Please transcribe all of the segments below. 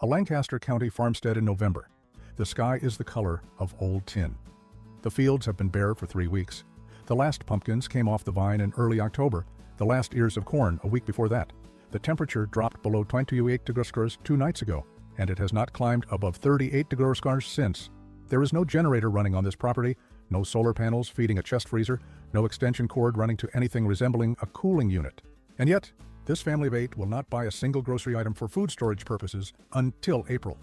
A Lancaster County farmstead in November. The sky is the color of old tin. The fields have been bare for 3 weeks. The last pumpkins came off the vine in early October, the last ears of corn a week before that. The temperature dropped below 28 degrees Celsius 2 nights ago, and it has not climbed above 38 degrees Celsius since. There is no generator running on this property, no solar panels feeding a chest freezer, no extension cord running to anything resembling a cooling unit. And yet, this family of 8 will not buy a single grocery item for food storage purposes until April.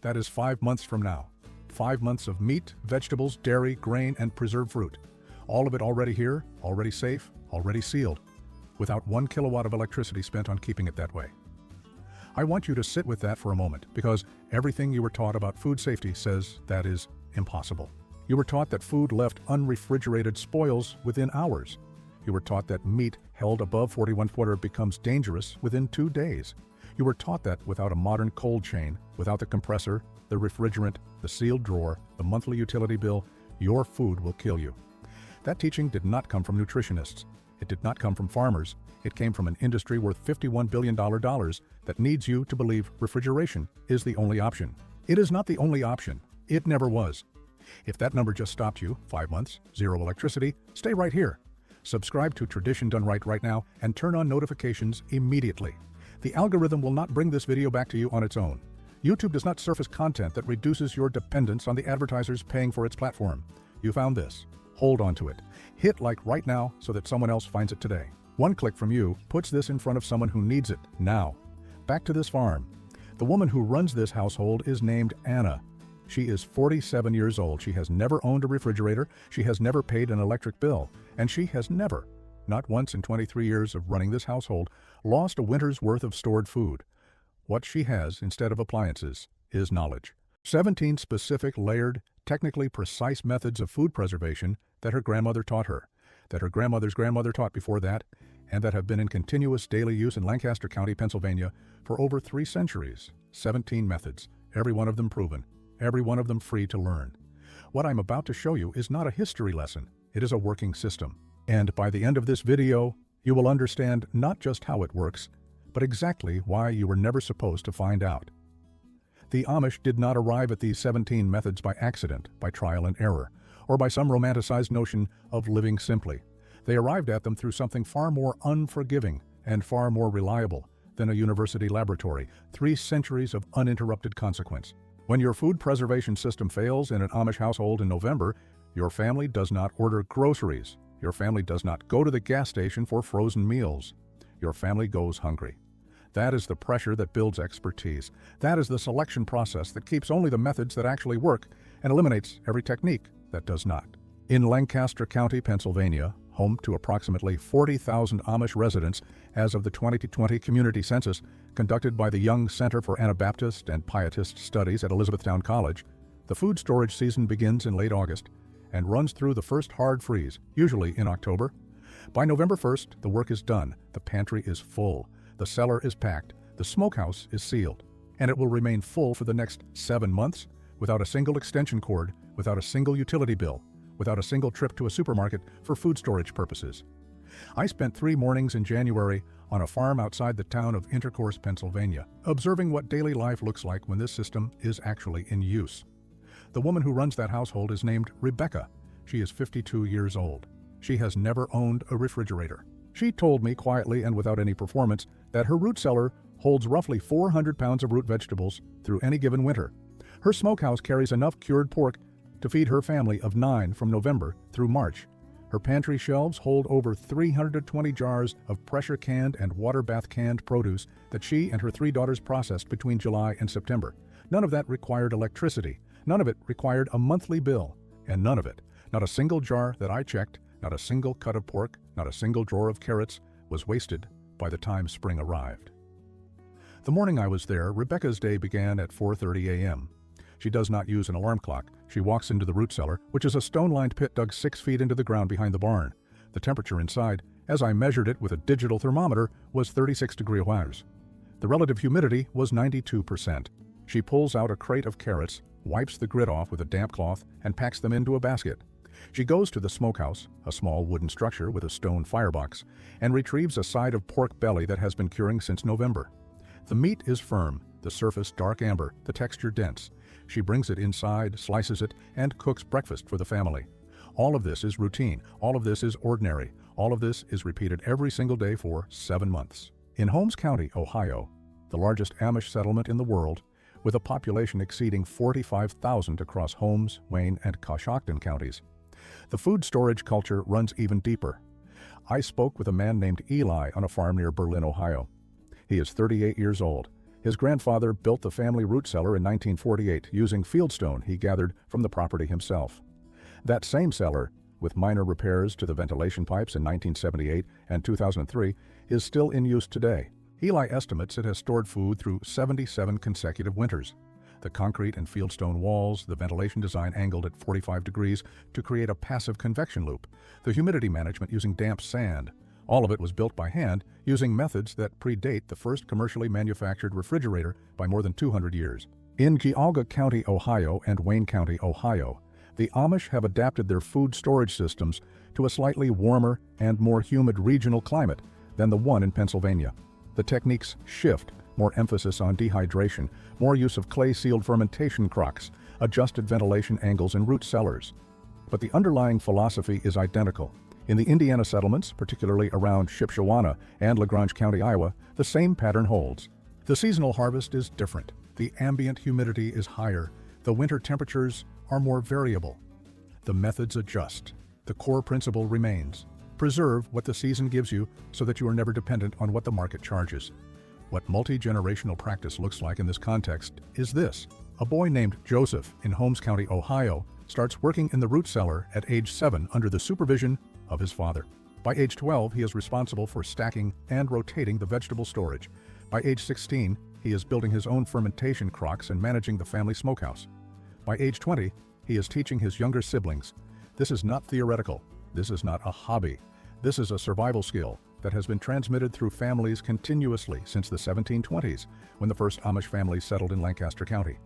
That is 5 months from now. 5 months of meat, vegetables, dairy, grain, and preserved fruit. All of it already here, already safe, already sealed, without 1 kilowatt of electricity spent on keeping it that way. I want you to sit with that for a moment, because everything you were taught about food safety says that is impossible. You were taught that food left unrefrigerated spoils within hours. You were taught that meat held above 41 quarter becomes dangerous within 2 days. You were taught that without a modern cold chain, without the compressor, the refrigerant, the sealed drawer, the monthly utility bill, your food will kill you. That teaching did not come from nutritionists. It did not come from farmers. It came from an industry worth $51 billion that needs you to believe refrigeration is the only option. It is not the only option. It never was. If that number just stopped you, 5 months, 0 electricity, stay right here. Subscribe to Tradition Done right now and turn on notifications immediately. The algorithm will not bring this video back to you on its own. YouTube does not surface content that reduces your dependence on the advertisers paying for its platform. You found this. Hold on to it. Hit like right now so that someone else finds it today. 1 click from you puts this in front of someone who needs it now. Back to this farm. The woman who runs this household is named Anna. She is 47 years old. She has never owned a refrigerator. She has never paid an electric bill. And she has never, not once in 23 years of running this household, lost a winter's worth of stored food. What she has, instead of appliances, is knowledge. 17 specific, layered, technically precise methods of food preservation that her grandmother taught her, that her grandmother's grandmother taught before that, and that have been in continuous daily use in Lancaster County, Pennsylvania for over 3 centuries. 17 methods, every one of them proven, every one of them free to learn. What I'm about to show you is not a history lesson, it is a working system. And by the end of this video, you will understand not just how it works, but exactly why you were never supposed to find out. The Amish did not arrive at these 17 methods by accident, by trial and error, or by some romanticized notion of living simply. They arrived at them through something far more unforgiving and far more reliable than a university laboratory, 3 centuries of uninterrupted consequence. When your food preservation system fails in an Amish household in November, your family does not order groceries. Your family does not go to the gas station for frozen meals. Your family goes hungry. That is the pressure that builds expertise. That is the selection process that keeps only the methods that actually work and eliminates every technique that does not. In Lancaster County, Pennsylvania, home to approximately 40,000 Amish residents as of the 2020 community census conducted by the Young Center for Anabaptist and Pietist Studies at Elizabethtown College, the food storage season begins in late August and runs through the first hard freeze, usually in October. By November 1st, the work is done, the pantry is full, the cellar is packed, the smokehouse is sealed, and it will remain full for the next 7 months without a single extension cord, without a single utility bill, without a single trip to a supermarket for food storage purposes. I spent 3 mornings in January on a farm outside the town of Intercourse, Pennsylvania, observing what daily life looks like when this system is actually in use. The woman who runs that household is named Rebecca. She is 52 years old. She has never owned a refrigerator. She told me quietly and without any performance that her root cellar holds roughly 400 pounds of root vegetables through any given winter. Her smokehouse carries enough cured pork to feed her family of 9 from November through March. Her pantry shelves hold over 320 jars of pressure-canned and water bath-canned produce that she and her 3 daughters processed between July and September. None of that required electricity. None of it required a monthly bill. And none of it, not a single jar that I checked, not a single cut of pork, not a single drawer of carrots, was wasted by the time spring arrived. The morning I was there, Rebecca's day began at 4:30 a.m. She does not use an alarm clock. She walks into the root cellar, which is a stone-lined pit dug 6 feet into the ground behind the barn. The temperature inside, as I measured it with a digital thermometer, was 36 degrees Celsius. The relative humidity was 92%. She pulls out a crate of carrots, wipes the grit off with a damp cloth, and packs them into a basket. She goes to the smokehouse, a small wooden structure with a stone firebox, and retrieves a side of pork belly that has been curing since November. The meat is firm, the surface dark amber, the texture dense. She brings it inside, slices it, and cooks breakfast for the family. All of this is routine. All of this is ordinary. All of this is repeated every single day for 7 months. In Holmes County, Ohio, the largest Amish settlement in the world, with a population exceeding 45,000 across Holmes, Wayne, and Coshocton counties, the food storage culture runs even deeper. I spoke with a man named Eli on a farm near Berlin, Ohio. He is 38 years old. His grandfather built the family root cellar in 1948 using fieldstone he gathered from the property himself. That same cellar, with minor repairs to the ventilation pipes in 1978 and 2003, is still in use today. Eli estimates it has stored food through 77 consecutive winters. The concrete and fieldstone walls, the ventilation design angled at 45 degrees to create a passive convection loop, the humidity management using damp sand. All of it was built by hand using methods that predate the first commercially manufactured refrigerator by more than 200 years. In Geauga County, Ohio and Wayne County, Ohio, the Amish have adapted their food storage systems to a slightly warmer and more humid regional climate than the one in Pennsylvania. The techniques shift: more emphasis on dehydration, more use of clay-sealed fermentation crocks, adjusted ventilation angles in root cellars. But the underlying philosophy is identical. In the Indiana settlements, particularly around Shipshewana and LaGrange County, Iowa, the same pattern holds. The seasonal harvest is different. The ambient humidity is higher. The winter temperatures are more variable. The methods adjust. The core principle remains: preserve what the season gives you so that you are never dependent on what the market charges. What multi-generational practice looks like in this context is this. A boy named Joseph in Holmes County, Ohio, starts working in the root cellar at age 7 under the supervision of his father. By age 12, he is responsible for stacking and rotating the vegetable storage. By age 16, he is building his own fermentation crocks and managing the family smokehouse. By age 20, he is teaching his younger siblings. This is not theoretical. This is not a hobby. This is a survival skill that has been transmitted through families continuously since the 1720s, when the first Amish families settled in Lancaster County.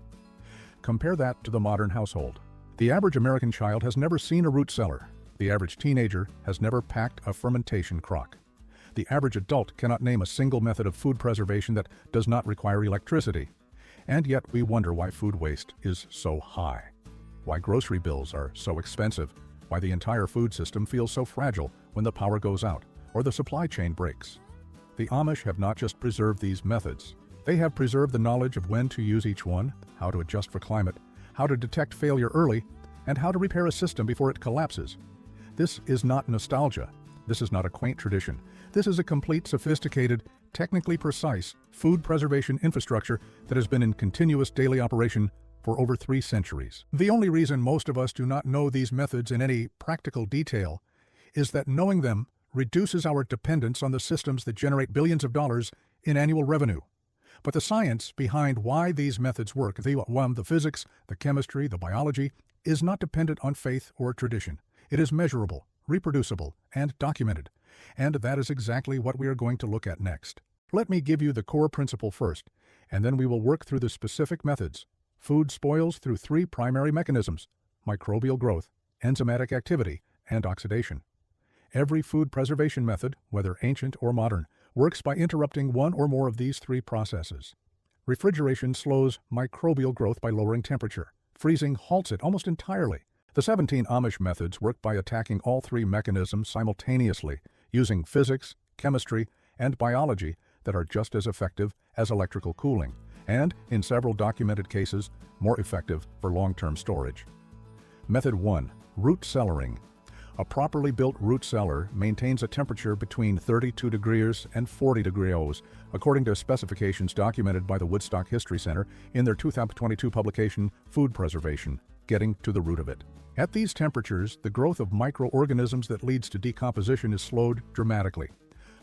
Compare that to the modern household. The average American child has never seen a root cellar. The average teenager has never packed a fermentation crock. The average adult cannot name a single method of food preservation that does not require electricity. And yet we wonder why food waste is so high, why grocery bills are so expensive, why the entire food system feels so fragile when the power goes out or the supply chain breaks. The Amish have not just preserved these methods. They have preserved the knowledge of when to use each one, how to adjust for climate, how to detect failure early, and how to repair a system before it collapses. This is not nostalgia. This is not a quaint tradition. This is a complete, sophisticated, technically precise food preservation infrastructure that has been in continuous daily operation for over 3 centuries. The only reason most of us do not know these methods in any practical detail is that knowing them reduces our dependence on the systems that generate billions of dollars in annual revenue. But the science behind why these methods work, the physics, the chemistry, the biology, is not dependent on faith or tradition. It is measurable, reproducible, and documented. And that is exactly what we are going to look at next. Let me give you the core principle first, and then we will work through the specific methods. Food spoils through 3 primary mechanisms: microbial growth, enzymatic activity, and oxidation. Every food preservation method, whether ancient or modern, works by interrupting one or more of these 3 processes. Refrigeration slows microbial growth by lowering temperature. Freezing halts it almost entirely. The 17 Amish methods work by attacking all 3 mechanisms simultaneously, using physics, chemistry, and biology that are just as effective as electrical cooling, and, in several documented cases, more effective for long-term storage. Method 1. Root cellaring. A properly built root cellar maintains a temperature between 32 degrees and 40 degrees, according to specifications documented by the Woodstock History Center in their 2022 publication, Food Preservation: Getting to the Root of It. At these temperatures, the growth of microorganisms that leads to decomposition is slowed dramatically.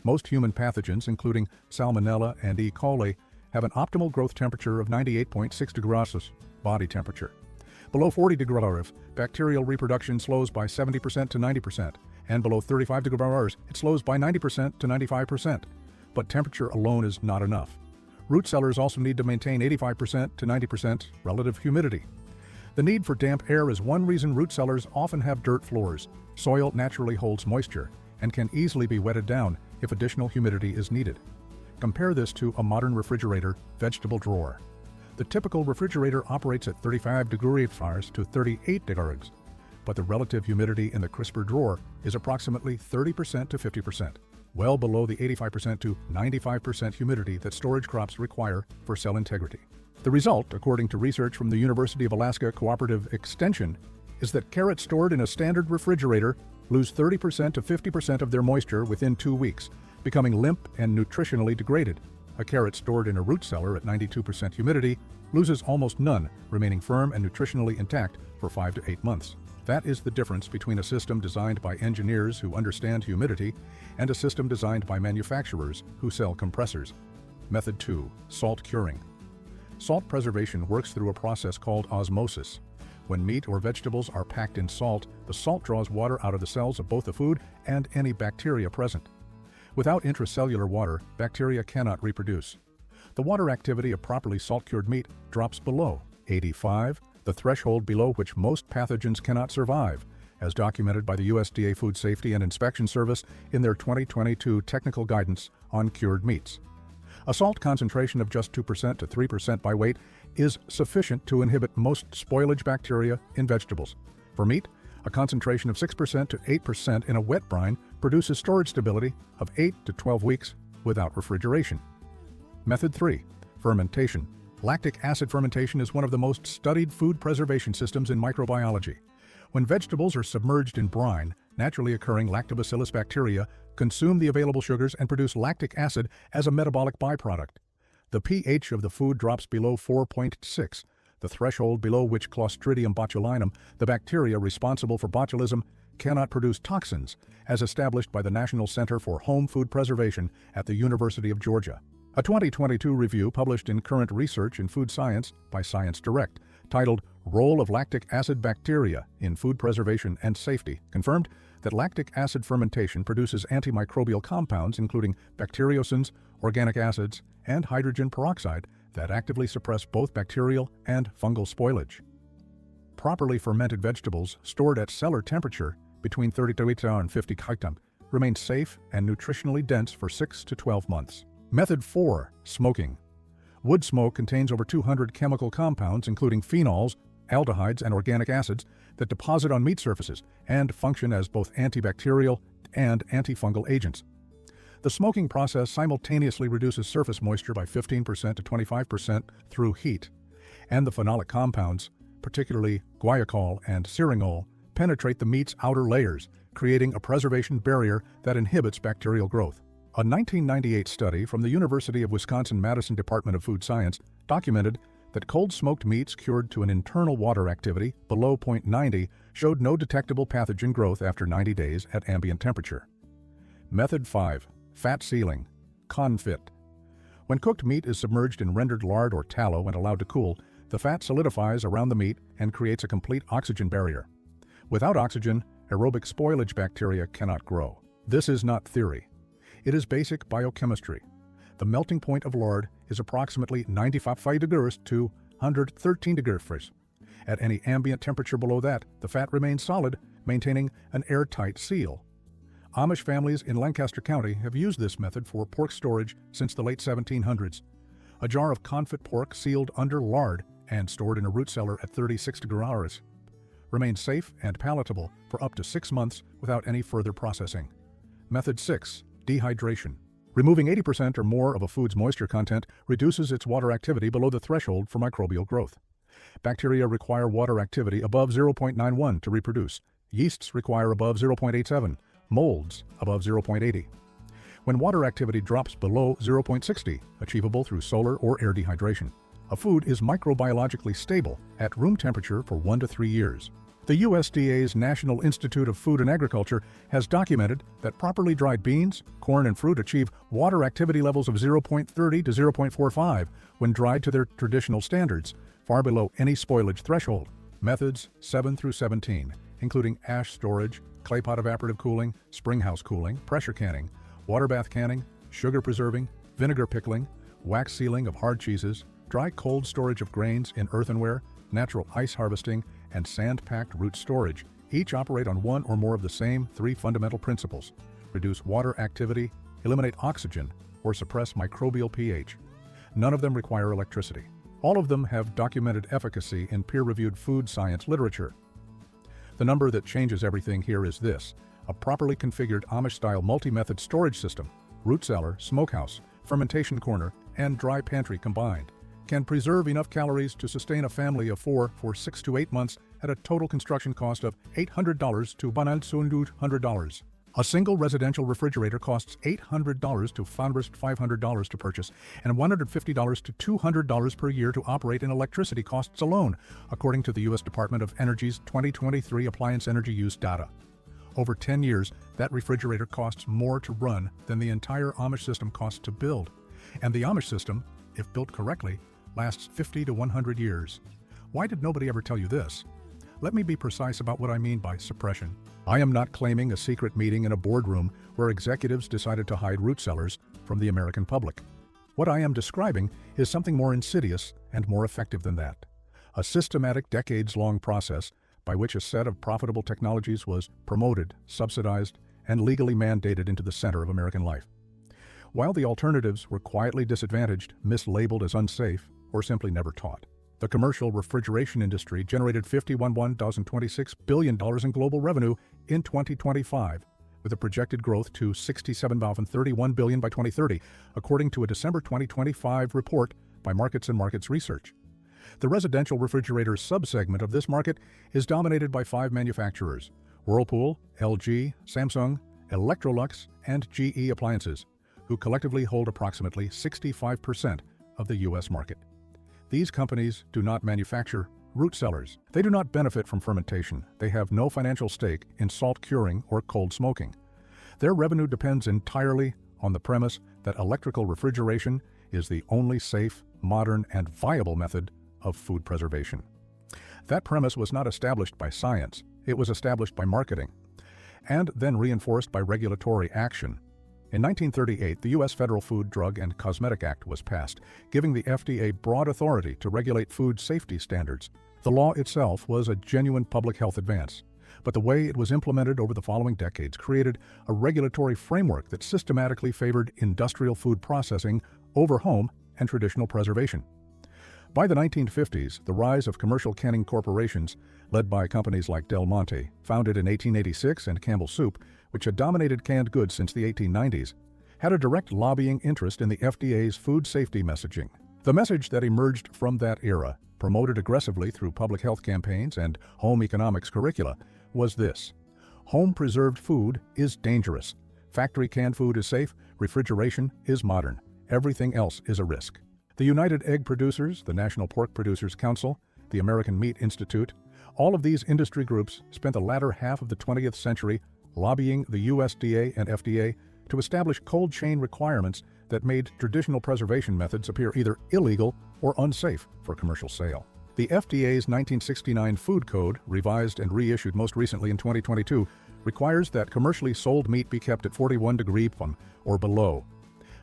Most human pathogens, including Salmonella and E. coli, have an optimal growth temperature of 98.6 degrees body temperature. Below 40 degrees, bacterial reproduction slows by 70% to 90%, and below 35 degrees, it slows by 90% to 95%. But temperature alone is not enough. Root cellars also need to maintain 85% to 90% relative humidity. The need for damp air is one reason root cellars often have dirt floors. Soil naturally holds moisture and can easily be wetted down if additional humidity is needed. Compare this to a modern refrigerator vegetable drawer. The typical refrigerator operates at 35 degrees Fahrenheit to 38 degrees, but the relative humidity in the crisper drawer is approximately 30% to 50%, well below the 85% to 95% humidity that storage crops require for cell integrity. The result, according to research from the University of Alaska Cooperative Extension, is that carrots stored in a standard refrigerator lose 30% to 50% of their moisture within 2 weeks, becoming limp and nutritionally degraded. A carrot stored in a root cellar at 92% humidity loses almost none, remaining firm and nutritionally intact for 5 to 8 months. That is the difference between a system designed by engineers who understand humidity and a system designed by manufacturers who sell compressors. Method 2. Salt curing. Salt preservation works through a process called osmosis. When meat or vegetables are packed in salt, the salt draws water out of the cells of both the food and any bacteria present. Without intracellular water, bacteria cannot reproduce. The water activity of properly salt-cured meat drops below 85, the threshold below which most pathogens cannot survive, as documented by the USDA Food Safety and Inspection Service in their 2022 technical guidance on cured meats. A salt concentration of just 2% to 3% by weight is sufficient to inhibit most spoilage bacteria in vegetables. For meat, a concentration of 6% to 8% in a wet brine produces storage stability of 8 to 12 weeks without refrigeration. Method 3. Fermentation. Lactic acid fermentation is one of the most studied food preservation systems in microbiology. When vegetables are submerged in brine, naturally occurring lactobacillus bacteria consume the available sugars and produce lactic acid as a metabolic byproduct. The pH of the food drops below 4.6, the threshold below which Clostridium botulinum, the bacteria responsible for botulism, cannot produce toxins, as established by the National Center for Home Food Preservation at the University of Georgia. A 2022 review published in Current Research in Food Science by Science Direct, titled Role of Lactic Acid Bacteria in Food Preservation and Safety, confirmed that lactic acid fermentation produces antimicrobial compounds including bacteriocins, organic acids, and hydrogen peroxide that actively suppress both bacterial and fungal spoilage. Properly fermented vegetables stored at cellar temperature between 38 and 50 Kelvin remain safe and nutritionally dense for 6 to 12 months. Method 4. Smoking. Wood smoke contains over 200 chemical compounds including phenols, aldehydes, and organic acids that deposit on meat surfaces and function as both antibacterial and antifungal agents. The smoking process simultaneously reduces surface moisture by 15% to 25% through heat, and the phenolic compounds, particularly guaiacol and syringol, penetrate the meat's outer layers, creating a preservation barrier that inhibits bacterial growth. A 1998 study from the University of Wisconsin-Madison Department of Food Science documented that cold-smoked meats cured to an internal water activity below 0.90 showed no detectable pathogen growth after 90 days at ambient temperature. Method 5. Fat sealing. Confit. When cooked meat is submerged in rendered lard or tallow and allowed to cool, the fat solidifies around the meat and creates a complete oxygen barrier. Without oxygen, aerobic spoilage bacteria cannot grow. This is not theory. It is basic biochemistry. The melting point of lard is approximately 95 degrees to 113 degrees. At any ambient temperature below that, the fat remains solid, maintaining an airtight seal. Amish families in Lancaster County have used this method for pork storage since the late 1700s. A jar of confit pork sealed under lard and stored in a root cellar at 36 degrees remains safe and palatable for up to 6 months without any further processing. Method 6. Dehydration. Removing 80% or more of a food's moisture content reduces its water activity below the threshold for microbial growth. Bacteria require water activity above 0.91 to reproduce. Yeasts require above 0.87, molds above 0.80. When water activity drops below 0.60, achievable through solar or air dehydration, a food is microbiologically stable at room temperature for 1 to 3 years. The USDA's National Institute of Food and Agriculture has documented that properly dried beans, corn, and fruit achieve water activity levels of 0.30 to 0.45 when dried to their traditional standards, far below any spoilage threshold. Methods 7 through 17, including ash storage, clay pot evaporative cooling, springhouse cooling, pressure canning, water bath canning, sugar preserving, vinegar pickling, wax sealing of hard cheeses, dry cold storage of grains in earthenware, natural ice harvesting, and sand-packed root storage each operate on one or more of the same 3 fundamental principles: reduce water activity, eliminate oxygen, or suppress microbial pH. None of them require electricity. All of them have documented efficacy in peer-reviewed food science literature. The number that changes everything here is this: a properly configured Amish-style multi-method storage system, root cellar, smokehouse, fermentation corner, and dry pantry combined can preserve enough calories to sustain a family of 4 for 6 to 8 months at a total construction cost of $800 to $1,100. A single residential refrigerator costs $800 to $500 to purchase and $150 to $200 per year to operate in electricity costs alone, according to the U.S. Department of Energy's 2023 appliance energy use data. Over 10 years, that refrigerator costs more to run than the entire Amish system costs to build. And the Amish system, if built correctly, lasts 50 to 100 years. Why did nobody ever tell you this? Let me be precise about what I mean by suppression. I am not claiming a secret meeting in a boardroom where executives decided to hide root cellars from the American public. What I am describing is something more insidious and more effective than that. A systematic, decades-long process by which a set of profitable technologies was promoted, subsidized, and legally mandated into the center of American life. While the alternatives were quietly disadvantaged, mislabeled as unsafe, or simply never taught. The commercial refrigeration industry generated $51.26 billion in global revenue in 2025, with a projected growth to $67.31 billion by 2030, according to a December 2025 report by Markets and Markets Research. The residential refrigerator subsegment of this market is dominated by 5 manufacturers: Whirlpool, LG, Samsung, Electrolux, and GE Appliances, who collectively hold approximately 65% of the U.S. market. These companies do not manufacture root cellars. They do not benefit from fermentation. They have no financial stake in salt curing or cold smoking. Their revenue depends entirely on the premise that electrical refrigeration is the only safe, modern, and viable method of food preservation. That premise was not established by science. It was established by marketing, and then reinforced by regulatory action. In 1938, the U.S. Federal Food, Drug, and Cosmetic Act was passed, giving the FDA broad authority to regulate food safety standards. The law itself was a genuine public health advance, but the way it was implemented over the following decades created a regulatory framework that systematically favored industrial food processing over home and traditional preservation. By the 1950s, the rise of commercial canning corporations, led by companies like Del Monte, founded in 1886, and Campbell Soup, which had dominated canned goods since the 1890s, had a direct lobbying interest in the FDA's food safety messaging. The message that emerged from that era, promoted aggressively through public health campaigns and home economics curricula, was this: home-preserved food is dangerous. Factory canned food is safe. Refrigeration is modern. Everything else is a risk. The United Egg Producers, the National Pork Producers Council, the American Meat Institute, all of these industry groups spent the latter half of the 20th century lobbying the USDA and FDA to establish cold chain requirements that made traditional preservation methods appear either illegal or unsafe for commercial sale. The FDA's 1969 Food Code, revised and reissued most recently in 2022, requires that commercially sold meat be kept at 41 degrees or below,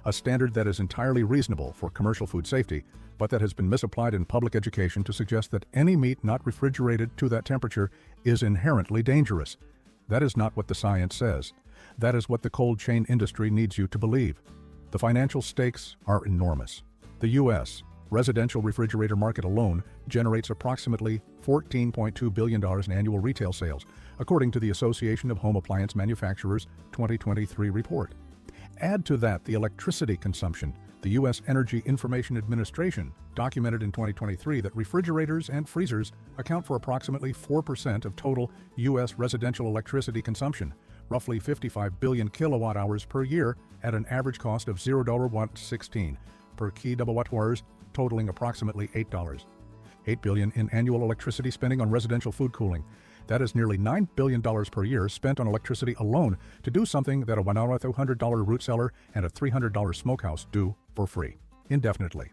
a standard that is entirely reasonable for commercial food safety, but that has been misapplied in public education to suggest that any meat not refrigerated to that temperature is inherently dangerous. That is not what the science says. That is what the cold chain industry needs you to believe. The financial stakes are enormous. The U.S. residential refrigerator market alone generates approximately $14.2 billion in annual retail sales, according to the Association of Home Appliance Manufacturers' 2023 report. Add to that the electricity consumption. The U.S. Energy Information Administration documented in 2023 that refrigerators and freezers account for approximately 4% of total U.S. residential electricity consumption, roughly 55 billion kilowatt-hours per year at an average cost of $0.116 per kilowatt-hours, totaling approximately $8. $8 billion in annual electricity spending on residential food cooling. That is nearly $9 billion per year spent on electricity alone to do something that a $1,200 root cellar and a $300 smokehouse do for free, indefinitely.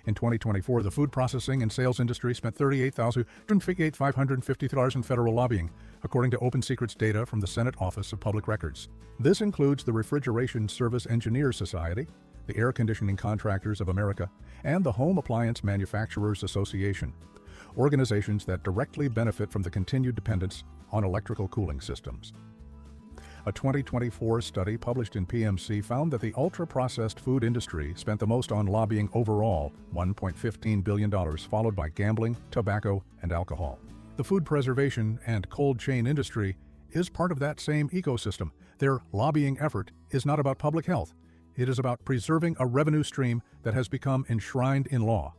In 2024, the food processing and sales industry spent $38,550 in federal lobbying, according to Open Secrets data from the Senate Office of Public Records. This includes the Refrigeration Service Engineers Society, the Air Conditioning Contractors of America, and the Home Appliance Manufacturers Association, organizations that directly benefit from the continued dependence on electrical cooling systems. A 2024 study published in PMC found that the ultra-processed food industry spent the most on lobbying overall, $1.15 billion, followed by gambling, tobacco, and alcohol. The food preservation and cold chain industry is part of that same ecosystem. Their lobbying effort is not about public health. It is about preserving a revenue stream that has become enshrined in law.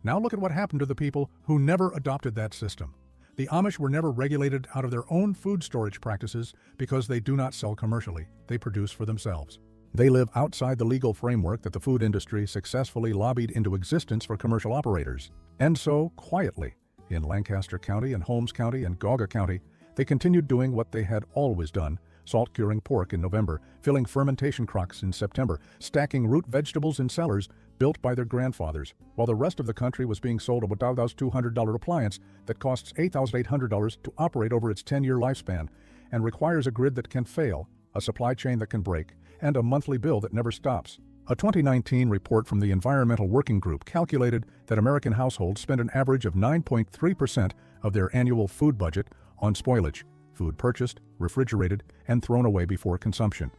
Now look at what happened to the people who never adopted that system. The Amish were never regulated out of their own food storage practices because they do not sell commercially. They produce for themselves. They live outside the legal framework that the food industry successfully lobbied into existence for commercial operators. And so, quietly, in Lancaster County and Holmes County and Gauga County, they continued doing what they had always done: salt-curing pork in November, filling fermentation crocks in September, stacking root vegetables in cellars built by their grandfathers, while the rest of the country was being sold a $1,200 appliance that costs $8,800 to operate over its 10-year lifespan and requires a grid that can fail, a supply chain that can break, and a monthly bill that never stops. A 2019 report from the Environmental Working Group calculated that American households spend an average of 9.3% of their annual food budget on spoilage, food purchased, refrigerated, and thrown away before consumption.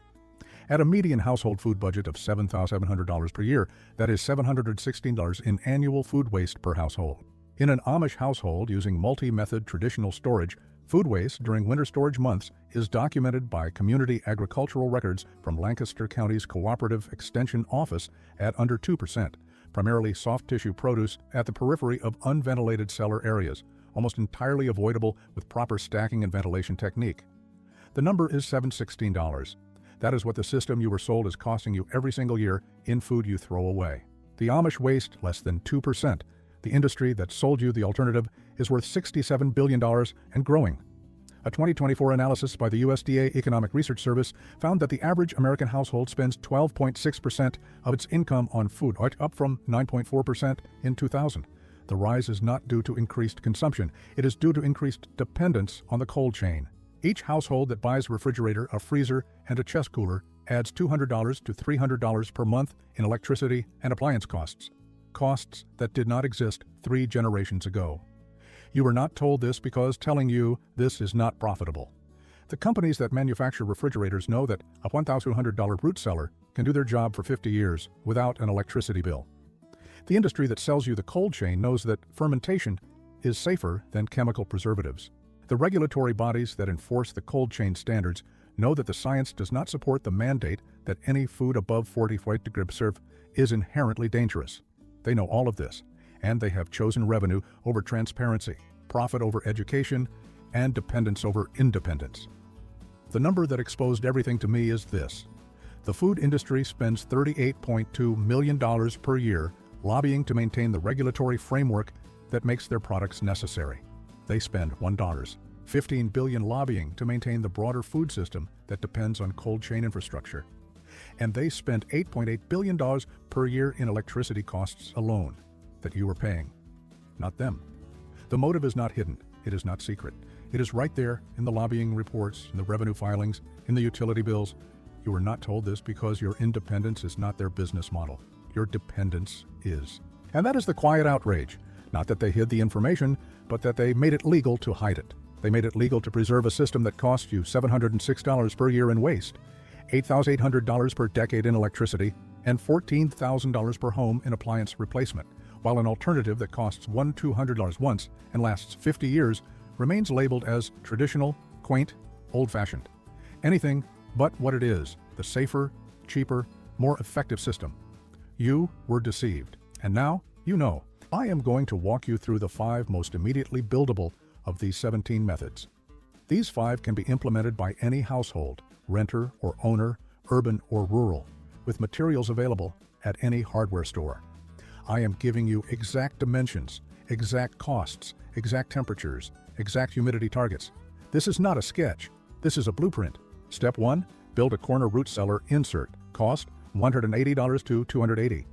At a median household food budget of $7,700 per year, that is $716 in annual food waste per household. In an Amish household using multi-method traditional storage, food waste during winter storage months is documented by community agricultural records from Lancaster County's Cooperative Extension Office at under 2%, primarily soft tissue produce at the periphery of unventilated cellar areas, almost entirely avoidable with proper stacking and ventilation technique. The number is $716. That is what the system you were sold is costing you every single year in food you throw away. The Amish waste less than 2%. The industry that sold you the alternative is worth $67 billion and growing. A 2024 analysis by the USDA Economic Research Service found that the average American household spends 12.6% of its income on food, up from 9.4% in 2000. The rise is not due to increased consumption. It is due to increased dependence on the cold chain. Each household that buys a refrigerator, a freezer, and a chest cooler adds $200 to $300 per month in electricity and appliance costs. Costs that did not exist 3 generations ago. You were not told this because telling you this is not profitable. The companies that manufacture refrigerators know that a $1,200 root cellar can do their job for 50 years without an electricity bill. The industry that sells you the cold chain knows that fermentation is safer than chemical preservatives. The regulatory bodies that enforce the cold chain standards know that the science does not support the mandate that any food above 45 degrees Celsius is inherently dangerous. They know all of this, and they have chosen revenue over transparency, profit over education, and dependence over independence. The number that exposed everything to me is this. The food industry spends $38.2 million per year lobbying to maintain the regulatory framework that makes their products necessary. They spend $15 billion lobbying to maintain the broader food system that depends on cold chain infrastructure. And they spend $8.8 billion per year in electricity costs alone that you are paying, not them. The motive is not hidden. It is not secret. It is right there in the lobbying reports, in the revenue filings, in the utility bills. You were not told this because your independence is not their business model. Your dependence is. And that is the quiet outrage. Not that they hid the information, but that they made it legal to hide it. They made it legal to preserve a system that costs you $706 per year in waste, $8,800 per decade in electricity, and $14,000 per home in appliance replacement, while an alternative that costs $200 once and lasts 50 years remains labeled as traditional, quaint, old-fashioned. Anything but what it is, the safer, cheaper, more effective system. You were deceived, and now you know. I am going to walk you through the 5 most immediately buildable of these 17 methods. These 5 can be implemented by any household, renter or owner, urban or rural, with materials available at any hardware store. I am giving you exact dimensions, exact costs, exact temperatures, exact humidity targets. This is not a sketch. This is a blueprint. Step 1, build a corner root cellar insert. Cost $180 to $280.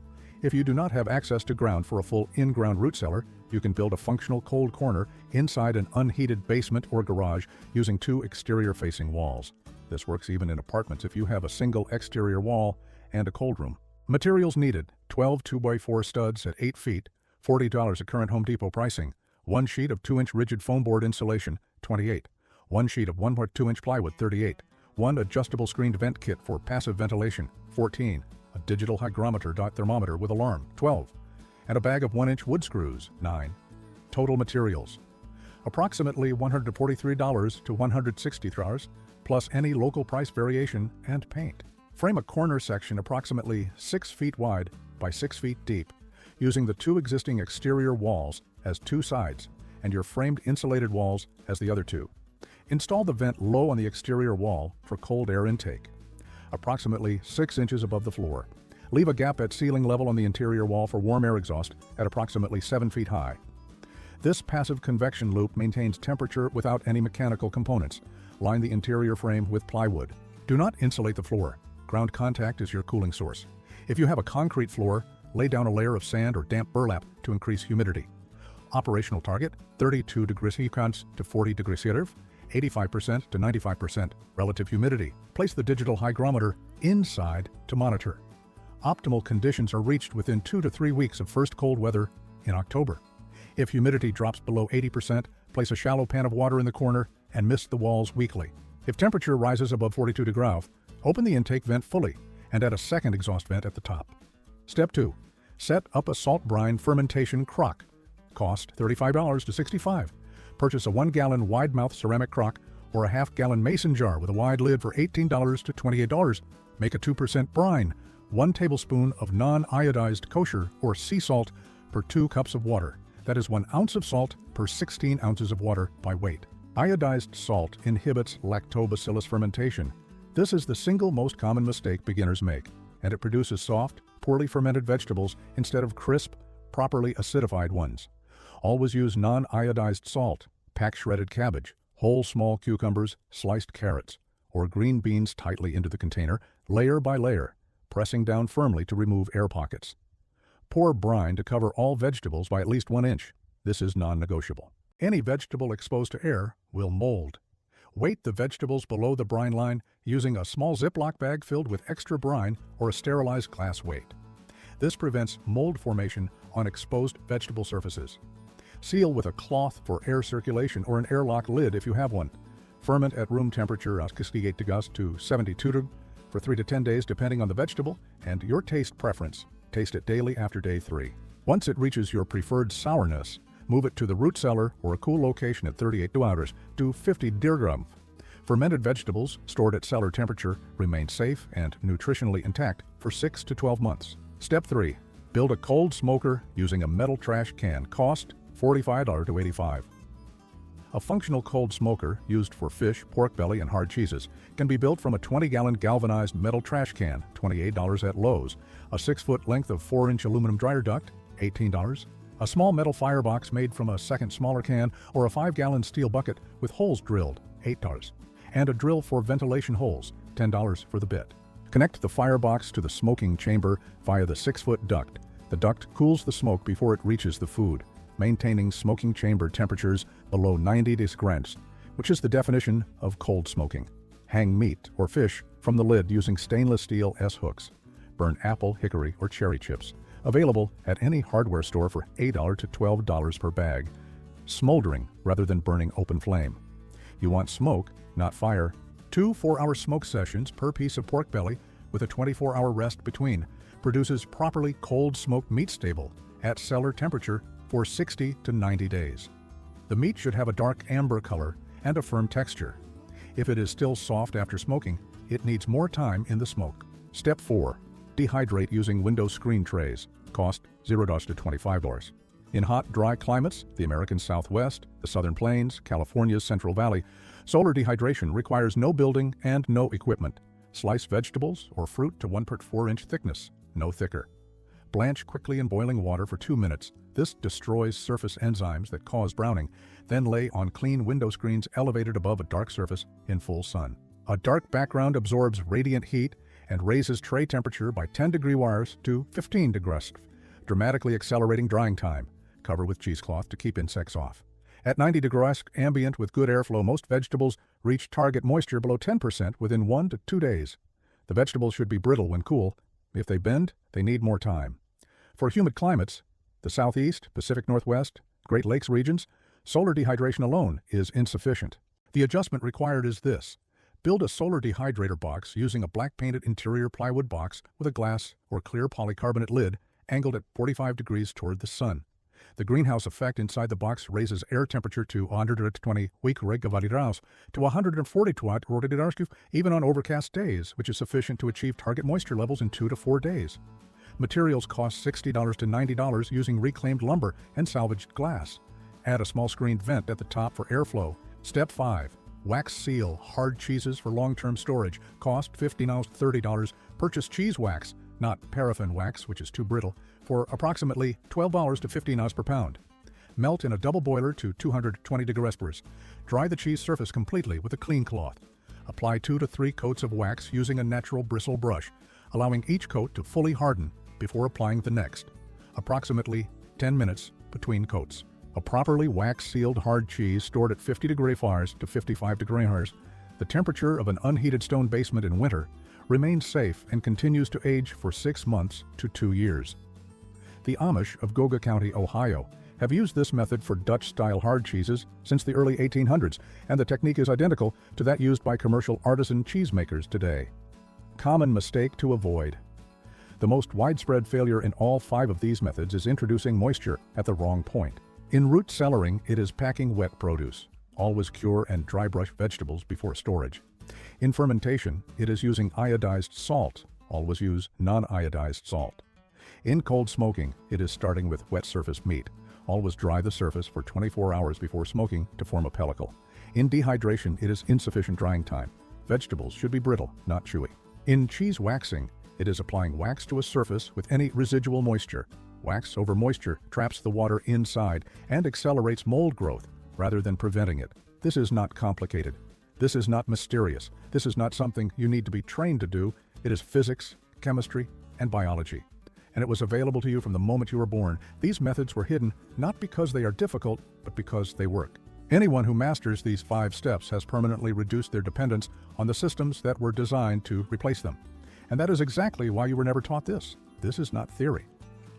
If you do not have access to ground for a full in-ground root cellar, you can build a functional cold corner inside an unheated basement or garage using 2 exterior-facing walls. This works even in apartments if you have a single exterior wall and a cold room. Materials needed: 12 2x4 studs at 8 feet, $40 at current Home Depot pricing, 1 sheet of 2-inch rigid foam board insulation, $28, 1 sheet of 1.2-inch plywood, $38, 1 adjustable screened vent kit for passive ventilation, 14, a digital hygrometer thermometer with alarm, 12, and a bag of 1-inch wood screws, 9. Total materials: approximately $143 to $163, plus any local price variation and paint. Frame a corner section approximately 6 feet wide by 6 feet deep, using the 2 existing exterior walls as 2 sides and your framed insulated walls as the other 2. Install the vent low on the exterior wall for cold air intake, approximately 6 inches above the floor. Leave a gap at ceiling level on the interior wall for warm air exhaust at approximately 7 feet high. This passive convection loop maintains temperature without any mechanical components. Line the interior frame with plywood. Do not insulate the floor. Ground contact is your cooling source. If you have a concrete floor, lay down a layer of sand or damp burlap to increase humidity. Operational target: 32 degrees Celsius to 40 degrees Celsius, 85% to 95% relative humidity. Place the digital hygrometer inside to monitor. Optimal conditions are reached within 2 to 3 weeks of first cold weather in October. If humidity drops below 80%, place a shallow pan of water in the corner and mist the walls weekly. If temperature rises above 42 degrees, open the intake vent fully and add a second exhaust vent at the top. Step 2. Set up a salt brine fermentation crock. Cost $35 to $65. Purchase a 1-gallon wide-mouth ceramic crock or a half-gallon mason jar with a wide lid for $18 to $28. Make a 2% brine, 1 tablespoon of non-iodized kosher or sea salt per 2 cups of water. That is 1 ounce of salt per 16 ounces of water by weight. Iodized salt inhibits lactobacillus fermentation. This is the single most common mistake beginners make, and it produces soft, poorly fermented vegetables instead of crisp, properly acidified ones. Always use non-iodized salt, pack shredded cabbage, whole small cucumbers, sliced carrots, or green beans tightly into the container, layer by layer, pressing down firmly to remove air pockets. Pour brine to cover all vegetables by at least 1 inch. This is non-negotiable. Any vegetable exposed to air will mold. Weight the vegetables below the brine line using a small Ziploc bag filled with extra brine or a sterilized glass weight. This prevents mold formation on exposed vegetable surfaces. Seal with a cloth for air circulation or an airlock lid if you have one. Ferment at room temperature 68 degrees to 72 degrees for 3 to 10 days depending on the vegetable and your taste preference. Taste it daily after day 3. Once it reaches your preferred sourness, move it to the root cellar or a cool location at 38 degrees to 50 degrees. Fermented vegetables stored at cellar temperature remain safe and nutritionally intact for 6 to 12 months. Step 3. Build a cold smoker using a metal trash can. Cost $45 to $85. A functional cold smoker used for fish, pork belly, and hard cheeses can be built from a 20-gallon galvanized metal trash can, $28 at Lowe's, a 6-foot length of 4-inch aluminum dryer duct, $18, a small metal firebox made from a second smaller can, or a 5-gallon steel bucket with holes drilled, $8, and a drill for ventilation holes, $10 for the bit. Connect the firebox to the smoking chamber via the 6-foot duct. The duct cools the smoke before it reaches the food, maintaining smoking chamber temperatures below 90 degrees, which is the definition of cold smoking. Hang meat or fish from the lid using stainless steel S-hooks. Burn apple, hickory, or cherry chips. Available at any hardware store for $8 to $12 per bag. Smoldering rather than burning open flame. You want smoke, not fire. 2 4-hour smoke sessions per piece of pork belly with a 24-hour rest between produces properly cold smoked meat stable at cellar temperature for 60 to 90 days. The meat should have a dark amber color and a firm texture. If it is still soft after smoking, it needs more time in the smoke. Step 4. Dehydrate using window screen trays. Cost $0 to $25. In hot, dry climates, the American Southwest, the Southern Plains, California's Central Valley, solar dehydration requires no building and no equipment. Slice vegetables or fruit to 1.4-inch thickness, no thicker. Blanch quickly in boiling water for 2 minutes. This destroys surface enzymes that cause browning. Then lay on clean window screens elevated above a dark surface in full sun. A dark background absorbs radiant heat and raises tray temperature by 10 degree wires to 15 degrees, dramatically accelerating drying time. Cover with cheesecloth to keep insects off. At 90 degrees ambient with good airflow, most vegetables reach target moisture below 10% within 1 to 2 days. The vegetables should be brittle when cool. If they bend, they need more time. For humid climates, the Southeast, Pacific Northwest, Great Lakes regions, solar dehydration alone is insufficient. The adjustment required is this: Build a solar dehydrator box using a black-painted interior plywood box with a glass or clear polycarbonate lid angled at 45 degrees toward the sun. The greenhouse effect inside the box raises air temperature to 120 graus to 140 even on overcast days, which is sufficient to achieve target moisture levels in 2 to 4 days. Materials cost $60 to $90 using reclaimed lumber and salvaged glass. Add a small screened vent at the top for airflow. Step 5. Wax seal hard cheeses for long-term storage. Cost $50 to $30. Purchase cheese wax, not paraffin wax, which is too brittle, for approximately $12 to $15 per pound. Melt in a double boiler to 220 degrees. Dry the cheese surface completely with a clean cloth. Apply 2 to 3 coats of wax using a natural bristle brush, allowing each coat to fully harden before applying the next. Approximately 10 minutes between coats. A properly wax-sealed hard cheese stored at 50 degrees Fahrenheit to 55 degrees Fahrenheit, the temperature of an unheated stone basement in winter, remains safe and continues to age for 6 months to 2 years. The Amish of Geauga County, Ohio, have used this method for Dutch-style hard cheeses since the early 1800s, and the technique is identical to that used by commercial artisan cheesemakers today. Common mistake to avoid. The most widespread failure in all 5 of these methods is introducing moisture at the wrong point. In root cellaring, it is packing wet produce. Always cure and dry brush vegetables before storage. In fermentation, it is using iodized salt. Always use non-iodized salt. In cold smoking, it is starting with wet surface meat. Always dry the surface for 24 hours before smoking to form a pellicle. In dehydration, it is insufficient drying time. Vegetables should be brittle, not chewy. In cheese waxing, it is applying wax to a surface with any residual moisture. Wax over moisture traps the water inside and accelerates mold growth rather than preventing it. This is not complicated. This is not mysterious. This is not something you need to be trained to do. It is physics, chemistry, and biology. And it was available to you from the moment you were born. These methods were hidden not because they are difficult, but because they work. Anyone who masters these 5 steps has permanently reduced their dependence on the systems that were designed to replace them. And that is exactly why you were never taught this. This is not theory.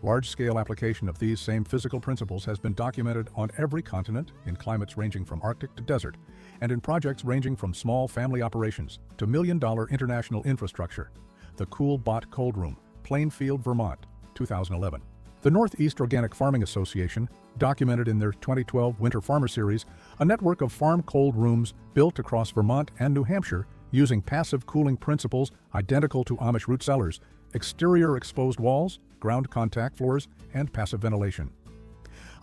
Large-scale application of these same physical principles has been documented on every continent, in climates ranging from Arctic to desert, and in projects ranging from small family operations to million-dollar international infrastructure. The Cool Bot Cold Room, Plainfield, Vermont, 2011. The Northeast Organic Farming Association documented in their 2012 Winter Farmer Series a network of farm cold rooms built across Vermont and New Hampshire using passive cooling principles identical to Amish root cellars, exterior exposed walls, ground contact floors, and passive ventilation.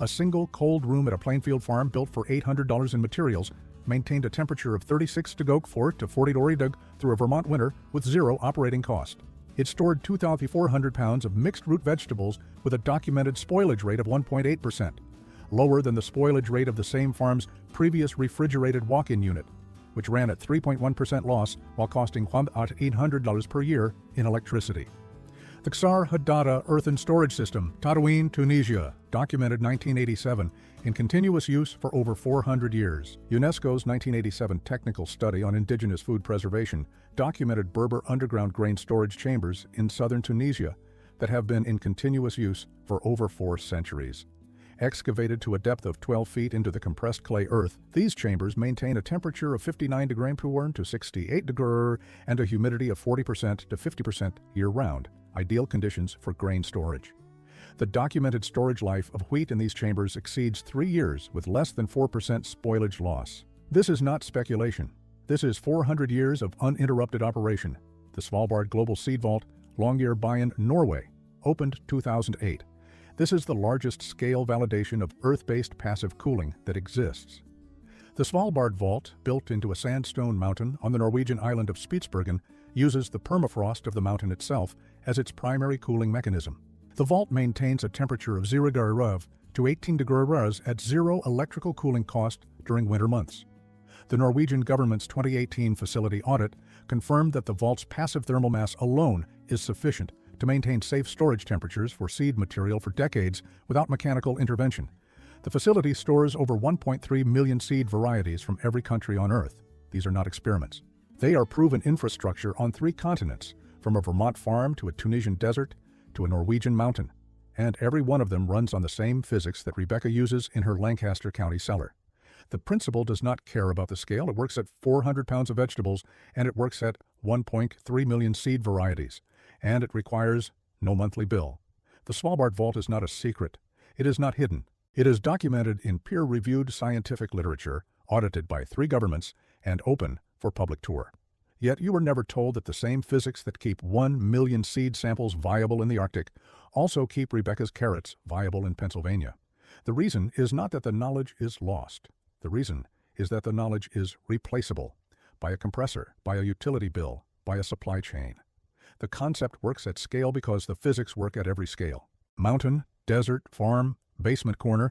A single cold room at a Plainfield farm built for $800 in materials maintained a temperature of 36 to 40 through a Vermont winter with 0 operating cost. It stored 2,400 pounds of mixed root vegetables with a documented spoilage rate of 1.8%, lower than the spoilage rate of the same farm's previous refrigerated walk-in unit, which ran at 3.1% loss while costing $800 per year in electricity. The Ksar Hadada Earthen Storage System, Tataouine, Tunisia, documented 1987, in continuous use for over 400 years. UNESCO's 1987 technical study on indigenous food preservation documented Berber underground grain storage chambers in southern Tunisia that have been in continuous use for over 4 centuries. Excavated to a depth of 12 feet into the compressed clay earth, these chambers maintain a temperature of 59 degrees to 68 degrees and a humidity of 40% to 50% year-round, ideal conditions for grain storage. The documented storage life of wheat in these chambers exceeds 3 years with less than 4% spoilage loss. This is not speculation. This is 400 years of uninterrupted operation. The Svalbard Global Seed Vault, Longyearbyen, Norway, opened 2008. This is the largest scale validation of Earth-based passive cooling that exists. The Svalbard Vault, built into a sandstone mountain on the Norwegian island of Spitsbergen, uses the permafrost of the mountain itself as its primary cooling mechanism. The vault maintains a temperature of 0 to 18 degrees at 0 electrical cooling cost during winter months. The Norwegian government's 2018 facility audit confirmed that the vault's passive thermal mass alone is sufficient to maintain safe storage temperatures for seed material for decades without mechanical intervention. The facility stores over 1.3 million seed varieties from every country on Earth. These are not experiments. They are proven infrastructure on 3 continents, from a Vermont farm to a Tunisian desert to a Norwegian mountain, and every one of them runs on the same physics that Rebecca uses in her Lancaster County cellar. The principle does not care about the scale. It works at 400 pounds of vegetables, and it works at 1.3 million seed varieties, and it requires no monthly bill. The Svalbard Vault is not a secret. It is not hidden. It is documented in peer-reviewed scientific literature, audited by 3 governments, and open for public tour. Yet you were never told that the same physics that keep 1 million seed samples viable in the Arctic also keep Rebecca's carrots viable in Pennsylvania. The reason is not that the knowledge is lost. The reason is that the knowledge is replaceable by a compressor, by a utility bill, by a supply chain. The concept works at scale because the physics work at every scale. Mountain, desert, farm, basement corner.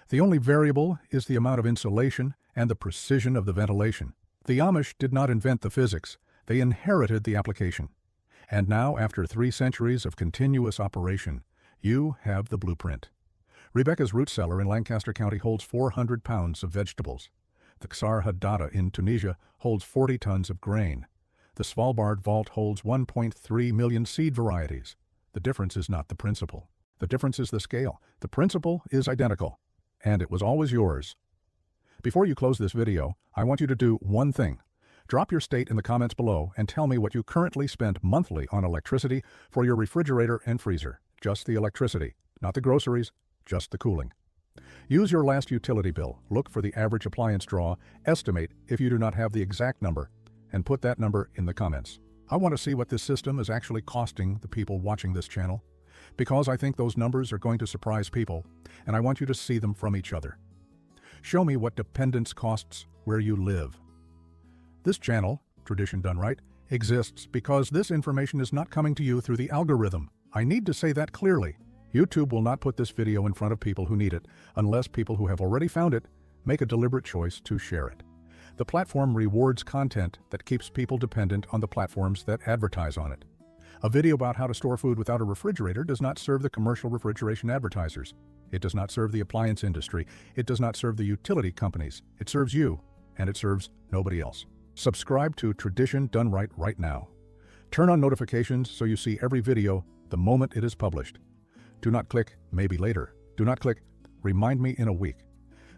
The only variable is the amount of insulation and the precision of the ventilation. The Amish did not invent the physics. They inherited the application. And now, after 3 centuries of continuous operation, you have the blueprint. Rebecca's root cellar in Lancaster County holds 400 pounds of vegetables. The Ksar Haddada in Tunisia holds 40 tons of grain. The Svalbard Vault holds 1.3 million seed varieties. The difference is not the principle. The difference is the scale. The principle is identical, and it was always yours. Before you close this video, I want you to do one thing. Drop your state in the comments below and tell me what you currently spend monthly on electricity for your refrigerator and freezer. Just the electricity, not the groceries, just the cooling. Use your last utility bill, look for the average appliance draw, estimate if you do not have the exact number, and put that number in the comments. I want to see what this system is actually costing the people watching this channel, because I think those numbers are going to surprise people, and I want you to see them from each other. Show me what dependence costs where you live. This channel, Tradition Done Right, exists because this information is not coming to you through the algorithm. I need to say that clearly. YouTube will not put this video in front of people who need it, unless people who have already found it make a deliberate choice to share it. The platform rewards content that keeps people dependent on the platforms that advertise on it. A video about how to store food without a refrigerator does not serve the commercial refrigeration advertisers. It does not serve the appliance industry. It does not serve the utility companies. It serves you, and it serves nobody else. Subscribe to Tradition Done Right right now. Turn on notifications so you see every video the moment it is published. Do not click maybe later. Do not click remind me in a week.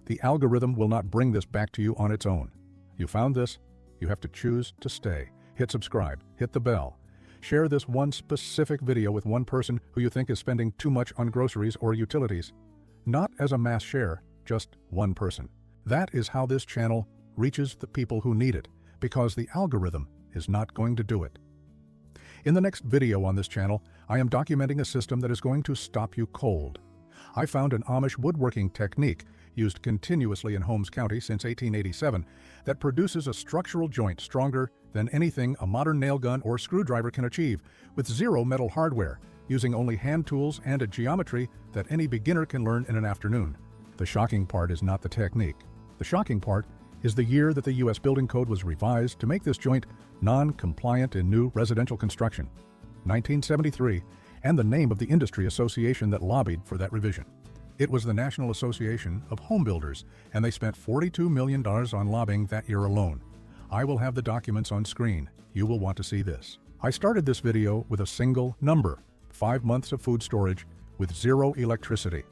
The algorithm will not bring this back to you on its own. You found this, you have to choose to stay. Hit subscribe, hit the bell. Share this one specific video with one person who you think is spending too much on groceries or utilities. Not as a mass share, just one person. That is how this channel reaches the people who need it, because the algorithm is not going to do it. In the next video on this channel, I am documenting a system that is going to stop you cold. I found an Amish woodworking technique used continuously in Holmes County since 1887 that produces a structural joint stronger than anything a modern nail gun or screwdriver can achieve, with 0 metal hardware, using only hand tools and a geometry that any beginner can learn in an afternoon. The shocking part is not the technique. The shocking part is the year that the U.S. Building Code was revised to make this joint non-compliant in new residential construction, 1973, and the name of the industry association that lobbied for that revision. It was the National Association of Home Builders, and they spent $42 million on lobbying that year alone. I will have the documents on screen. You will want to see this. I started this video with a single number, 5 months of food storage with 0 electricity.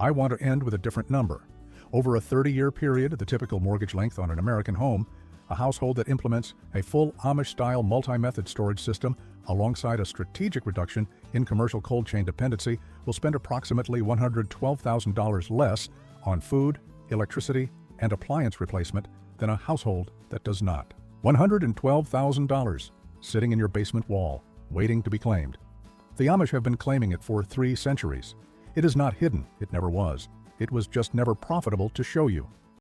I want to end with a different number. Over a 30-year period, the typical mortgage length on an American home, a household that implements a full Amish-style multi-method storage system alongside a strategic reduction in commercial cold chain dependency will spend approximately $112,000 less on food, electricity, and appliance replacement than a household that does not. $112,000 sitting in your basement wall, waiting to be claimed. The Amish have been claiming it for 3 centuries. It is not hidden, it never was. It was just never profitable to show you.